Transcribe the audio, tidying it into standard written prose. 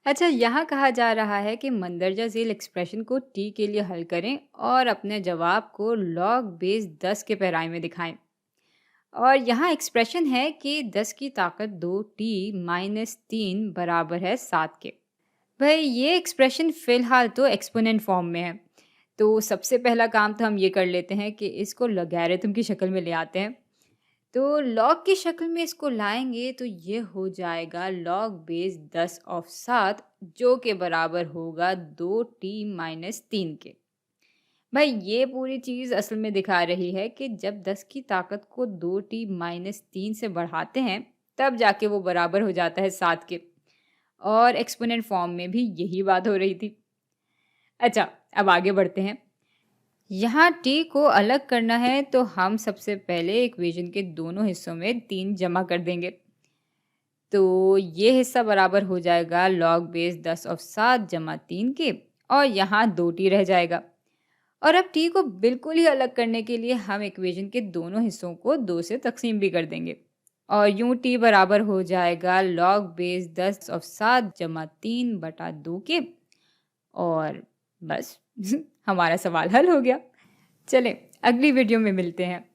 अच्छा, यहाँ कहा जा रहा है कि मंदरजा झेल एक्सप्रेशन को टी के लिए हल करें और अपने जवाब को लॉग बेस 10 के पैराए में दिखाएं। और यहाँ एक्सप्रेशन है कि 10 की ताकत 2t-3 बराबर है 7 के। भाई ये एक्सप्रेशन फ़िलहाल तो एक्सपोनेंट फॉर्म में है। तो सबसे पहला काम तो हम ये कर लेते हैं कि इसको लॉगैरिथम की शक्ल में ले आते हैं। तो लॉग की शक्ल में इसको लाएँगे तो ये हो जाएगा लॉग बेस 10 ऑफ़ 7 जो के बराबर होगा 2t-3 के। भाई ये पूरी चीज़ असल में दिखा रही है कि जब 10 की ताकत को 2t-3 से बढ़ाते हैं, तब जाके वो बराबर हो जाता है 7 के। और एक्सपोनेंट फॉर्म में भी यही बात हो रही थी। अच्छा, अब आगे बढ़ते हैं। यहाँ t को अलग करना है तो हम सबसे पहले इक्वेशन के दोनों हिस्सों में 3 जमा कर देंगे। तो ये हिस्सा बराबर हो जाएगा लॉग बेस 10 ऑफ 7 जमा 3 के, और यहाँ 2t रह जाएगा। और अब t को बिल्कुल ही अलग करने के लिए हम इक्वेशन के दोनों हिस्सों को 2 से तकसीम भी कर देंगे। और यूं t बराबर हो जाएगा लॉग बेस 10 ऑफ 7 जमा 3 बटा 2 के। और बस हमारा सवाल हल हो गया। चलें, अगली वीडियो में मिलते हैं।